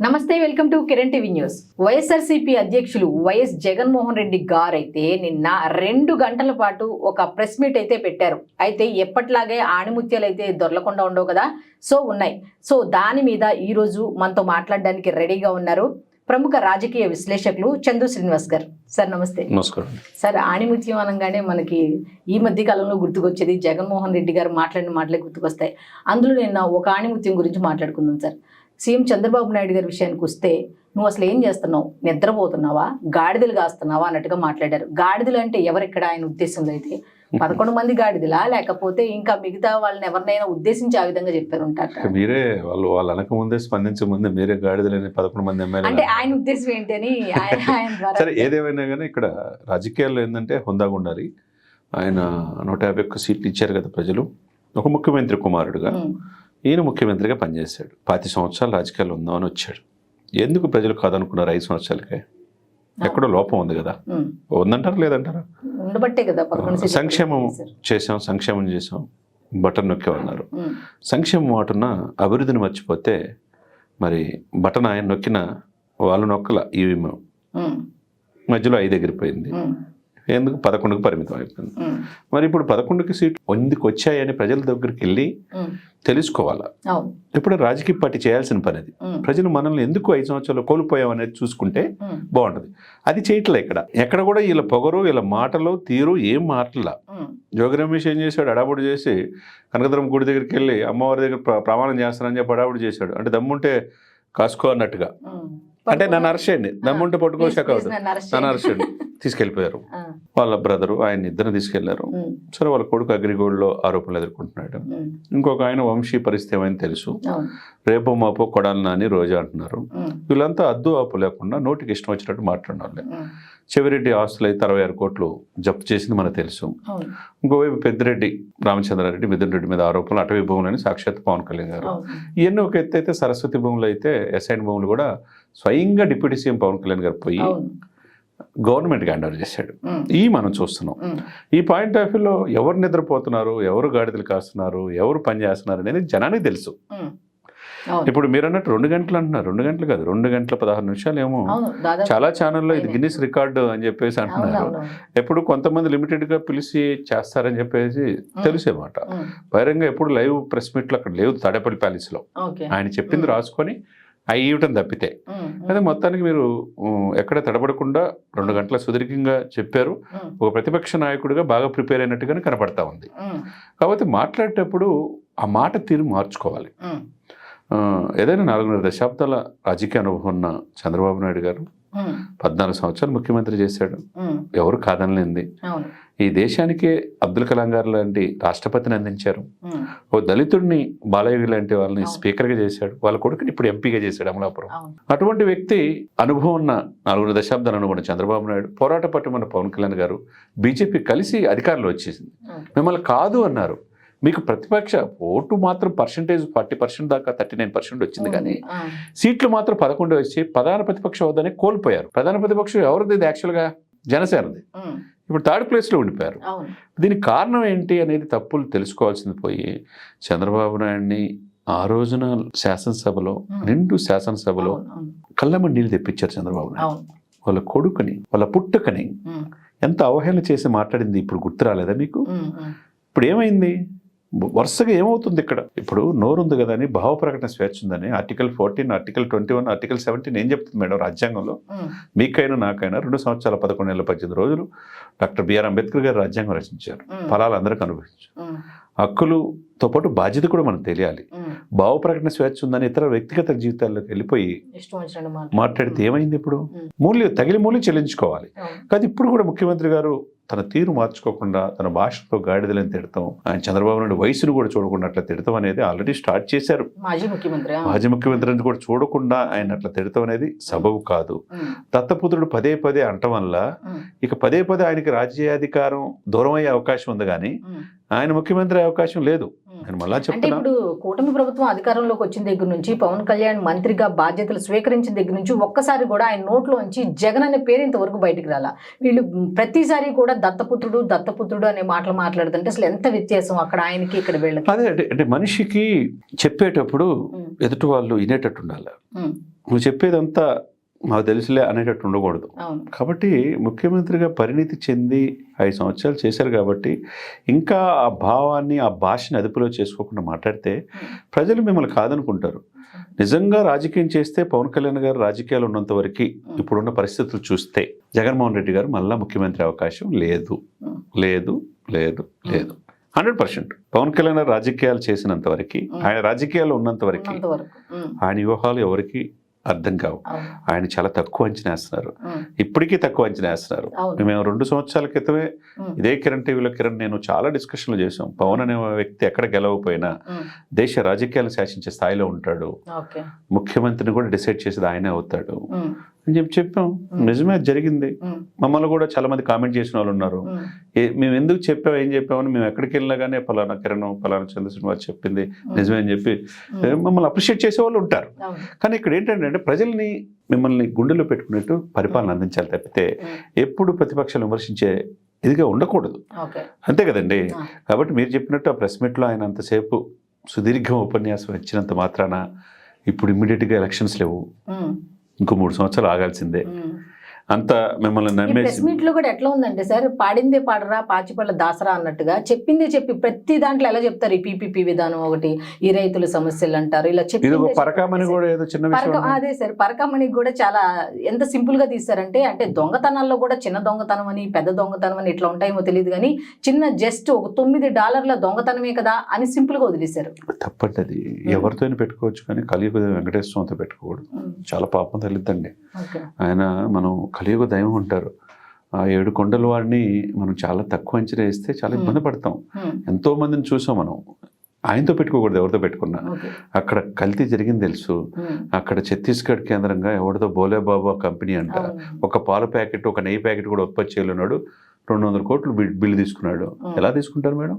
నమస్తే, welcome to Kiran TV news. YSRCP అధ్యక్షులు YS Jaganmohan Reddy గారైతే నిన్న 2 గంటల పాటు ఒక ప్రెస్ మీట్ అయితే పెట్టారు. అయితే ఎప్పట్లాగే ఆణిముత్యాలు అయితే దొరలకుండా ఉండవు కదా, సో ఉన్నాయి. సో దాని మీద ఈరోజు మనతో మాట్లాడడానికి రెడీగా ఉన్నారు ప్రముఖ రాజకీయ విశ్లేషకులు చందు శ్రీనివాస్ గారు. సార్ నమస్తే. నమస్కారం సార్. ఆణిముత్యం అనగానే మనకి ఈ మధ్య కాలంలో గుర్తుకొచ్చేది జగన్మోహన్ రెడ్డి గారు మాట్లాడిన మాటలే గుర్తుకొస్తాయి. అందులో నిన్న ఒక ఆణిముత్యం గురించి మాట్లాడుకుందాం సార్. సీఎం చంద్రబాబు నాయుడు గారి విషయానికి వస్తే, నువ్వు అసలు ఏం చేస్తున్నావు, నిద్రపోతున్నావా, గాడిదలు కాస్తున్నావా అన్నట్టుగా మాట్లాడారు. గాడిదలు అంటే ఎవరిక్కడ ఆయన ఉద్దేశంలో అయితే 11 మంది గాడిదలా, లేకపోతే ఇంకా మిగతా వాళ్ళని ఎవరినైనా ఉద్దేశించి ఆ విధంగా చెప్పారు ఉంటారు? మీరే వాళ్ళు అనక ముందే స్పందించే ముందే మీరే గాడిదలని 11 మంది ఎమ్మెల్యే అంటే ఆయన ఉద్దేశం ఏంటని సరే, ఏదేమైనా కానీ ఇక్కడ రాజకీయాల్లో ఏంటంటే హుందాగా ఉండాలి. ఆయన 151 సీట్లు ఇచ్చారు కదా ప్రజలు, ఒక ముఖ్యమంత్రి కుమారుడుగా. ఈయన ముఖ్యమంత్రిగా పనిచేశాడు. 5 సంవత్సరాలు రాజకీయాలు ఉందామని వచ్చాడు. ఎందుకు ప్రజలు కాదనుకున్నారు 5 సంవత్సరాలకే? ఎక్కడో లోపం ఉంది కదా, ఉందంటారా లేదంటారా? సంక్షేమం చేసాం బటన్ నొక్కేమన్నారు. సంక్షేమం మాటున్న అభివృద్ధిని మర్చిపోతే మరి బటన్ ఆయన నొక్కిన వాళ్ళు నొక్కల ఈవీఎం మధ్యలో 5 ఎగిరిపోయింది. ఎందుకు 11కు పరిమితం అయిపోయింది. మరి ఇప్పుడు 11కి సీట్లు ఎందుకు వచ్చాయని ప్రజల దగ్గరికి వెళ్ళి తెలుసుకోవాలా. ఇప్పుడు రాజకీయ పార్టీ చేయాల్సిన పని అది. ప్రజలు మనల్ని ఎందుకు 5 సంవత్సరాలు కోల్పోయాం అనేది చూసుకుంటే బాగుంటుంది. అది చేయట్లే. ఎక్కడ కూడా వీళ్ళ పొగరు, వీళ్ళ మాటలు తీరు ఏం మాటలా. జోగి రమేష్ ఏం చేశాడు, అడాబుడు చేసి కనకదుర్గమ్మ గుడి దగ్గరికి వెళ్ళి అమ్మవారి దగ్గర ప్రమాణం చేస్తానని చెప్పి అడాబుడు చేశాడు. అంటే దమ్ముంటే కాసుకో అన్నట్టుగా. అంటే నన్ను అరెస్టేయండి, దమ్ముంటే పట్టుకోసాక నన్ను అరెస్టేయండి తీసుకెళ్ళిపోయారు. వాళ్ళ బ్రదరు ఆయన ఇద్దరు తీసుకెళ్లారు. సరే, వాళ్ళ కొడుకు అగ్రిగోల్డ్లో ఆరోపణలు ఎదుర్కొంటున్నాడు. ఇంకొక ఆయన వంశీ పరిస్థితి ఏమైనా తెలుసు. రేపో మాపో కొడాలి నాని రోజా అంటున్నారు. వీళ్ళంతా అద్దు ఆపు లేకుండా నోటికి ఇష్టం వచ్చినట్టు మాట్లాడాలి. చెవిరెడ్డి ఆస్తులు అయితే 66 కోట్లు జప్తు చేసింది మనకు తెలుసు. ఇంకోవైపు పెద్దిరెడ్డి రామచంద్రారెడ్డి, మిథున్ రెడ్డి మీద ఆరోపణలు, అటవీ భూములని సాక్షాత్ పవన్ కళ్యాణ్ గారు. ఇవన్నీ ఒక ఎత్తు అయితే, సరస్వతి భూములు అయితే ఎస్ఐన్ భూములు కూడా స్వయంగా డిప్యూటీ సీఎం పవన్ కళ్యాణ్ గారు పోయి గవర్నమెంట్కి హ్యాండ్ ఓవర్ చేశాడు. మనం చూస్తున్నాం. ఈ పాయింట్ ఆఫ్ వ్యూలో ఎవరు నిద్రపోతున్నారు, ఎవరు గాడిదలు కాస్తున్నారు, ఎవరు పని చేస్తున్నారు అనేది జనానికి తెలుసు. ఇప్పుడు మీరు అన్నట్టు 2 గంటలు అంటున్నారు. 2 గంటలు కాదు, 2 గంటల 16 నిమిషాలు ఏమో. చాలా ఛానల్లో ఇది గిన్నిస్ రికార్డు అని చెప్పేసి అంటున్నారు. ఎప్పుడు కొంతమంది లిమిటెడ్గా పిలిచి చేస్తారని చెప్పేసి తెలిసేమాట. బహిరంగ ఎప్పుడు లైవ్ ప్రెస్ మీట్లు అక్కడ లేవు. తాడేపల్లి ప్యాలెస్లో ఆయన చెప్పింది రాసుకొని అవి ఇవ్వటం తప్పితే, అదే మొత్తానికి మీరు ఎక్కడ తడబడకుండా 2 గంటల సుదీర్ఘంగా చెప్పారు. ఒక ప్రతిపక్ష నాయకుడిగా బాగా ప్రిపేర్ అయినట్టుగానే కనపడతా ఉంది. కాబట్టి మాట్లాడేటప్పుడు ఆ మాట తీరు మార్చుకోవాలి. ఏదైనా 4.5 దశాబ్దాల రాజకీయ అనుభవం ఉన్న చంద్రబాబు నాయుడు గారు 14 సంవత్సరాలు ముఖ్యమంత్రి చేశాడు. ఎవరు కాదనలేంది. ఈ దేశానికి అబ్దుల్ కలాం గారు లాంటి రాష్ట్రపతిని అందించారు. ఓ దళితుడిని బాలయ్య లాంటి వాళ్ళని స్పీకర్గా చేశాడు. వాళ్ళ కొడుకుని ఇప్పుడు ఎంపీగా చేశాడు అమలాపురం. అటువంటి వ్యక్తి, అనుభవం ఉన్న 4 దశాబ్దాల అనుభవం చంద్రబాబు నాయుడు, పోరాట పట్టుమన్న పవన్ కళ్యాణ్ గారు, బీజేపీ కలిసి అధికారంలో వచ్చేసింది. మిమ్మల్ని కాదు అన్నారు. మీకు ప్రతిపక్ష ఓటు మాత్రం పర్సంటేజ్ 40% దాకా 39% వచ్చింది. కానీ సీట్లు మాత్రం 11 వచ్చి ప్రధాన ప్రతిపక్ష హోదానే కోల్పోయారు. ప్రధాన ప్రతిపక్షం ఎవరిది? యాక్చువల్గా జనసేనది. ఇప్పుడు 3rd ప్లేస్లో ఉండిపోయారు. దీనికి కారణం ఏంటి అనేది తప్పులు తెలుసుకోవాల్సింది పోయి, చంద్రబాబు నాయుడిని ఆ రోజున శాసనసభలో, నిండు శాసనసభలో కళ్ళమ్మ నీళ్ళు తెప్పించారు చంద్రబాబు నాయుడు. వాళ్ళ కొడుకుని, వాళ్ళ పుట్టుకని ఎంత అవహేళన చేసి మాట్లాడింది ఇప్పుడు గుర్తు రాలేదా మీకు? ఇప్పుడు ఏమైంది? వరుసగా ఏమవుతుంది ఇక్కడ? ఇప్పుడు నోరుంది కదా అని, భావ ప్రకటన స్వేచ్ఛ ఉందని ఆర్టికల్ 14, ఆర్టికల్ 21, ఆర్టికల్ 17 ఏం చెప్తుంది మేడం రాజ్యాంగంలో? మీకైనా నాకైనా 2 సంవత్సరాల 11 నెలల 18 రోజులు డాక్టర్ బిఆర్ అంబేద్కర్ గారు రాజ్యాంగం రచించారు. ఫలాలు అందరికీ అనుభవించారు. హక్కులతో పాటు బాధ్యత కూడా మనకు తెలియాలి. భావ ప్రకటన స్వేచ్ఛ ఉందని ఇతర వ్యక్తిగత జీవితాల్లోకి వెళ్ళిపోయి మాట్లాడితే ఏమైంది? ఇప్పుడు తగిలి మూల్యం చెల్లించుకోవాలి. కానీ ఇప్పుడు కూడా ముఖ్యమంత్రి గారు తన తీరు మార్చుకోకుండా తన భాషతో గాడిదలని తిడతాం, ఆయన చంద్రబాబు నాయుడు వయసును కూడా చూడకుండా అట్లా తిడతాం అనేది ఆల్రెడీ స్టార్ట్ చేశారు. మాజీ ముఖ్యమంత్రి కూడా చూడకుండా ఆయన అట్లా తిడతాం అనేది సబబు కాదు. దత్తపుత్రుడు పదే పదే అంటం వల్ల ఇక పదే ఆయనకి రాజ్యాధికారం దూరం అయ్యే అవకాశం ఉంది, కానీ ఆయన ముఖ్యమంత్రి అయ్యే అవకాశం లేదు. నేను మళ్ళా అంటే చెప్తున్నా, ఇప్పుడు కూటమి ప్రభుత్వం అధికారంలోకి వచ్చిన దగ్గర నుంచి పవన్ కళ్యాణ్ మంత్రిగా బాధ్యతలు స్వీకరించిన దగ్గర నుంచి ఒక్కసారి కూడా ఆయన నోట్లోంచి జగన్ అనే పేరు ఇంతవరకు బయటికి రాలా. వీళ్ళు ప్రతిసారి కూడా దత్తపుత్రుడు అనే మాటలు మాట్లాడుతుంటే అసలు ఎంత వ్యత్యాసం అక్కడ ఆయనకి ఇక్కడ వీళ్ళకి. అదే అంటే మనిషికి చెప్పేటప్పుడు ఎదుటి వాళ్ళు వినేటట్టు ఉండాలి. నువ్వు చెప్పేదంతా మాకు తెలుసులే అనేటట్టు ఉండకూడదు. కాబట్టి ముఖ్యమంత్రిగా పరిణితి చెంది 5 సంవత్సరాలు చేశారు కాబట్టి ఇంకా ఆ భావాన్ని ఆ భాషని అదుపులో చేసుకోకుండా మాట్లాడితే ప్రజలు మిమ్మల్ని కాదనుకుంటారు. నిజంగా రాజకీయం చేస్తే పవన్ కళ్యాణ్ గారు రాజకీయాలు ఉన్నంత వరకు ఇప్పుడున్న పరిస్థితులు చూస్తే జగన్మోహన్ రెడ్డి గారు మళ్ళా ముఖ్యమంత్రి అవకాశం లేదు లేదు లేదు లేదు 100%. పవన్ కళ్యాణ్ గారు రాజకీయాలు చేసినంత వరకు, ఆయన రాజకీయాల్లో ఉన్నంత వరకు ఆయన వ్యూహాలు ఎవరికి అర్థం కావు. ఆయన చాలా తక్కువ అంచనా వేస్తున్నారు, ఇప్పటికీ తక్కువ అంచనా వేస్తున్నారు. మేము 2 సంవత్సరాల క్రితమే ఇదే కిరణ్ టీవీలో నేను చాలా డిస్కషన్లు చేసాం. పవన్ అనే వ్యక్తి ఎక్కడ గెలవకపోయినా దేశ రాజకీయాలను శాసించే స్థాయిలో ఉంటాడు, ముఖ్యమంత్రిని కూడా డిసైడ్ చేసేది ఆయనే అవుతాడు అని చెప్పాం. నిజమే జరిగింది. మమ్మల్ని కూడా చాలా మంది కామెంట్ చేసిన వాళ్ళు ఉన్నారు, మేము ఎందుకు చెప్పాం ఏం చెప్పామని. మేము ఎక్కడికి వెళ్ళినా కానీ పలానా కిరణ్ పలానా చంద్రశ్రీనివాస్ చెప్పింది నిజమే అని చెప్పి మమ్మల్ని అప్రిషియేట్ చేసే వాళ్ళు ఉంటారు. కానీ ఇక్కడ ఏంటంటే ప్రజల్ని మిమ్మల్ని గుండెలో పెట్టుకున్నట్టు పరిపాలన అందించాలి తప్పితే ఎప్పుడు ప్రతిపక్షాలు విమర్శించే ఇదిగా ఉండకూడదు. అంతే కదండి. కాబట్టి మీరు చెప్పినట్టు ఆ ప్రెస్ మీట్లో ఆయన అంతసేపు సుదీర్ఘ ఉపన్యాసం ఇచ్చినంత మాత్రాన ఇప్పుడు ఇమ్మీడియట్గా ఎలక్షన్స్ లేవు, ఇంకో 3 సంవత్సరాలు ఆగాల్సిందే. అంత మిమ్మల్ని నమ్మేసి ప్రెస్ మీట్ లో కూడా ఎట్లా ఉందంటే సార్, పాడిందే పాడరా పాచిపళ్ళ దాసరా అన్నట్టుగా చెప్పిందే చెప్పి ప్రతి దాంట్లో ఎలా చెప్తారు. ఈ పీపీపీ విధానం ఒకటి, ఈ రైతుల సమస్యలు అంటారు, ఇలా చెప్పి పరకామణి కూడా ఏదో చిన్న విషయం. అదే సార్, పరకామణి కూడా చాలా ఎంత సింపుల్ గా తీస్తారంటే, అంటే దొంగతనాల్లో కూడా చిన్న దొంగతనం అని పెద్ద దొంగతనం అని ఇట్లా ఉంటాయేమో తెలియదు కానీ చిన్న జస్ట్ ఒక $9 దొంగతనమే కదా అని సింపుల్ గా వదిలేశారు. తప్పండి, అది ఎవరితో పెట్టుకోవచ్చు కానీ కలియుగ వెంకటేశ్వరంతో పెట్టుకోకూడదు. చాలా పాపం తల్లిదండి ఆయన. మనం కలియుగ దైవం అంటారు. ఆ 7 కొండల వాడిని మనం చాలా తక్కువ అంచనా వేస్తే చాలా ఇబ్బంది పడతాం. ఎంతో మందిని చూసాం మనం. ఆయనతో పెట్టుకోకూడదు, ఎవరితో పెట్టుకున్నా. అక్కడ కల్తీ జరిగింది తెలుసు. అక్కడ ఛత్తీస్గఢ్ కేంద్రంగా ఎవరితో బోలేబాబా కంపెనీ అంట, ఒక పాల ప్యాకెట్ ఒక నెయ్యి ప్యాకెట్ కూడా ఉత్పత్తి చేయలేనాడు. 200 కోట్లు బిల్లు తీసుకున్నాడు. ఎలా తీసుకుంటారు మేడం?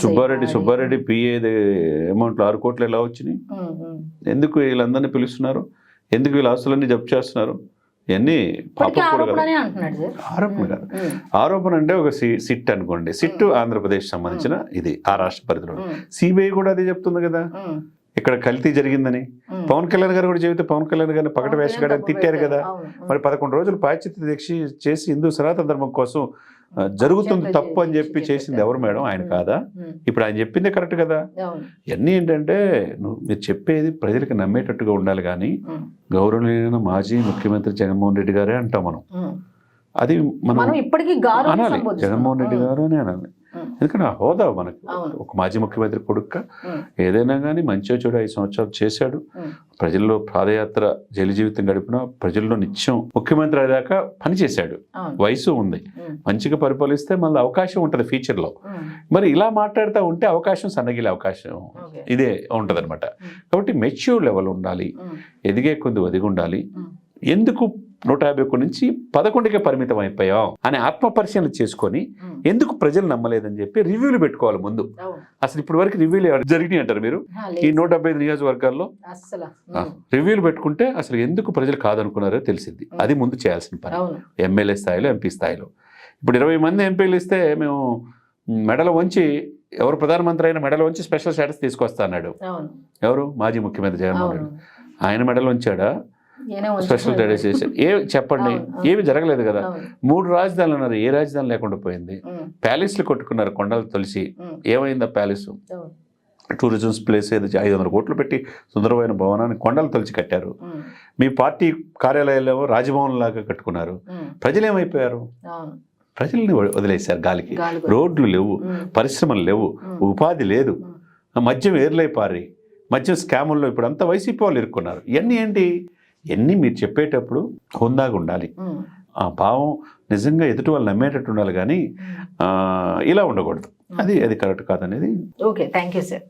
సుబ్బారెడ్డి పిఏ అమౌంట్లు 6 కోట్లు ఎలా వచ్చినాయి? ఎందుకు వీళ్ళందరినీ పిలుస్తున్నారు? ఎందుకు వీళ్ళ ఆస్తులన్నీ జప్తు చేస్తున్నారు? ఇవన్నీ ఆరోపణ కాదు. ఆరోపణ అంటే ఒక సిట్ అనుకోండి. సిట్ ఆంధ్రప్రదేశ్ సంబంధించిన ఇది ఆ రాష్ట్ర పరిధిలో. సిబిఐ కూడా అదే చెప్తుంది కదా ఇక్కడ కల్తీ జరిగిందని. పవన్ కళ్యాణ్ గారు కూడా చెబితే పవన్ కళ్యాణ్ గారిని పకట వేషగాడని తిట్టారు కదా. మరి 11 రోజులు పాశ్చాత్య దీక్ష చేసి హిందూ సనాతన ధర్మం కోసం జరుగుతుంది తప్పు అని చెప్పి చేసింది ఎవరు మేడం? ఆయన కాదా? ఇప్పుడు ఆయన చెప్పిందే కరెక్ట్ కదా. ఇవన్నీ ఏంటంటే మీరు చెప్పేది ప్రజలకు నమ్మేటట్టుగా ఉండాలి కానీ గౌరవనీయ మాజీ ముఖ్యమంత్రి జగన్మోహన్ రెడ్డి గారే అంటాం మనం. అది మనం ఇప్పటికీ అనాలి, జగన్మోహన్ రెడ్డి గారు అని అనాలి. ఎందుకంటే ఆ హోదా మనకు ఒక మాజీ ముఖ్యమంత్రి కొడుక ఏదైనా కానీ మంచిగా చెడు 5 సంవత్సరాలు చేశాడు. ప్రజల్లో పాదయాత్ర జైలు జీవితం గడిపిన ప్రజల్లో నిత్యం ముఖ్యమంత్రి అయ్యాక పనిచేశాడు. వయసు ఉంది, మంచిగా పరిపాలిస్తే మళ్ళీ అవకాశం ఉంటుంది ఫ్యూచర్లో. మరి ఇలా మాట్లాడుతూ ఉంటే అవకాశం సన్నగిలే అవకాశం ఇదే ఉంటుంది అనమాట. కాబట్టి మెచ్యూర్ లెవెల్ ఉండాలి, ఎదిగే కొద్ది ఒదిగి ఉండాలి. ఎందుకు 151 నుంచి 11కే పరిమితం అయిపోయాం అని ఆత్మ పరిశీలన చేసుకొని ఎందుకు ప్రజలు నమ్మలేదని చెప్పి రివ్యూలు పెట్టుకోవాలి ముందు. అసలు ఇప్పటి వరకు రివ్యూలు జరిగినాయి అంటారు మీరు? ఈ 175 నియోజకవర్గాల్లో రివ్యూలు పెట్టుకుంటే అసలు ఎందుకు ప్రజలు కాదనుకున్నారో తెలిసింది. అది ముందు చేయాల్సిన పని ఎమ్మెల్యే స్థాయిలో, ఎంపీ స్థాయిలో. ఇప్పుడు 20 మంది ఎంపీలు ఇస్తే మేము మెడల వంచి, ఎవరు ప్రధానమంత్రి అయినా మెడల వంచి స్పెషల్ స్టేటస్ తీసుకొస్తా అన్నాడు. ఎవరు? మాజీ ముఖ్యమంత్రి జగన్మోహన్ రెడ్డి. ఆయన మెడలు వంచాడా? స్పెషల్ స్టేటస్ చేశారు. చెప్పండి, ఏమి జరగలేదు కదా. 3 రాజధానులు అన్నారు, ఏ రాజధాని లేకుండా పోయింది. ప్యాలెస్లు కొట్టుకున్నారు కొండలు తొలిసి, ఏమైంది ఆ ప్యాలెస్? టూరిజం ప్లేస్ ఏదో 500 కోట్లు పెట్టి సుందరమైన భవనాన్ని కొండలు తొలిచి కట్టారు. మీ పార్టీ కార్యాలయాల్లో రాజభవన్ లాగా కట్టుకున్నారు. ప్రజలు ఏమైపోయారు? ప్రజల్ని వదిలేశారు గాలికి. రోడ్లు లేవు, పరిశ్రమలు లేవు, ఉపాధి లేదు, మద్యం ఏర్లై పారి, మద్యం స్కాముల్లో ఇప్పుడు అంతా వైసీపీ వాళ్ళు ఇరుక్కున్నారు. ఇవన్నీ ఏంటి? ఇవన్నీ మీరు చెప్పేటప్పుడు హుందాగా ఉండాలి. ఆ భావం నిజంగా ఎదుటి వాళ్ళు నమ్మేటట్టు ఉండాలి కానీ ఇలా ఉండకూడదు. అది కరెక్ట్ కాదనేది. Okay, thank you sir.